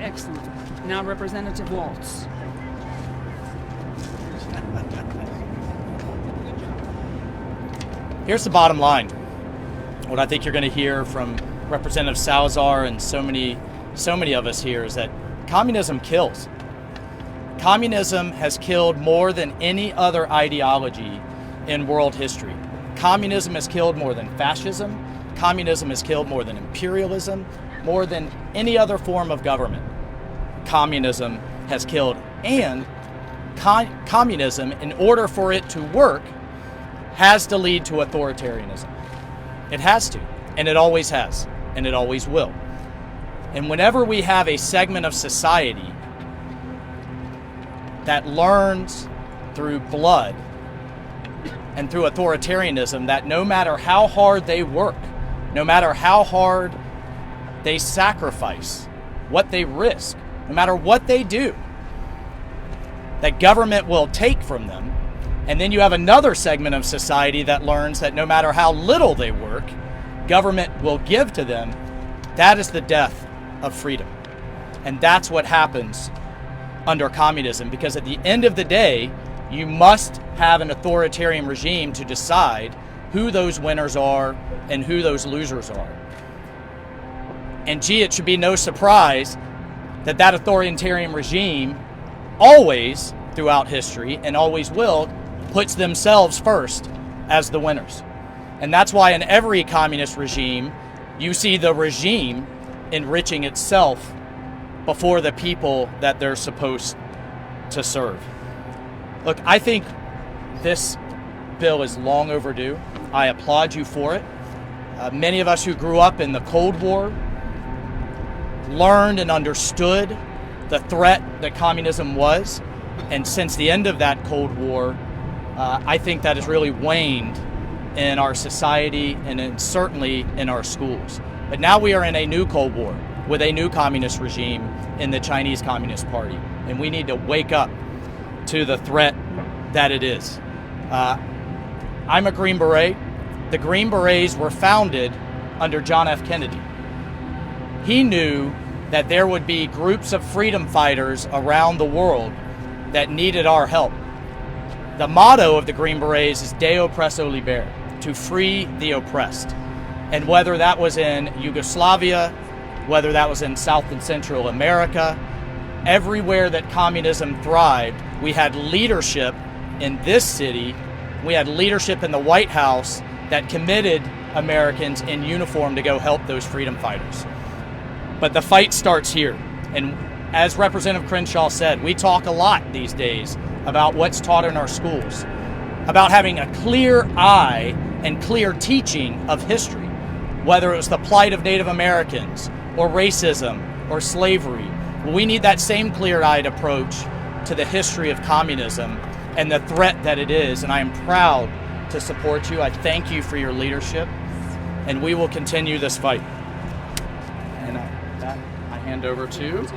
Excellent. Now, Representative Waltz. Here's the bottom line. What I think you're going to hear from Representative Salazar and so many of us here is that communism kills. Communism has killed more than any other ideology in world history. Communism has killed more than fascism. Communism has killed more than imperialism, more than any other form of government. Communism has killed. And communism, in order for it to work, has to lead to authoritarianism. It has to, and it always has, and it always will. And whenever we have a segment of society that learns through blood and through authoritarianism that no matter how hard they work, no matter how hard they sacrifice, what they risk, no matter what they do, that government will take from them. And then you have another segment of society that learns that no matter how little they work, government will give to them. That is the death of freedom. And that's what happens under communism, because at the end of the day, you must have an authoritarian regime to decide who those winners are and who those losers are. And gee, it should be no surprise that that authoritarian regime always, throughout history, and always will, puts themselves first as the winners. And that's why in every communist regime, you see the regime enriching itself before the people that they're supposed to serve. Look, I think this bill is long overdue. I applaud you for it. Many of us who grew up in the Cold War learned and understood the threat that communism was. And since the end of that Cold War, I think that has really waned in our society and certainly in our schools. But now we are in a new Cold War with a new communist regime in the Chinese Communist Party. And we need to wake up to the threat that it is. I'm a Green Beret. The Green Berets were founded under John F. Kennedy. He knew that there would be groups of freedom fighters around the world that needed our help. The motto of the Green Berets is De Oppresso Liber, to free the oppressed. And whether that was in Yugoslavia, whether that was in South and Central America, everywhere that communism thrived, we had leadership in this city, we had leadership in the White House that committed Americans in uniform to go help those freedom fighters. But the fight starts here. And as Representative Crenshaw said, we talk a lot these days about what's taught in our schools, about having a clear eye and clear teaching of history, whether it was the plight of Native Americans or racism or slavery. Well, we need that same clear-eyed approach to the history of communism and the threat that it is. And I am proud to support you. I thank you for your leadership, and we will continue this fight. And that I hand over to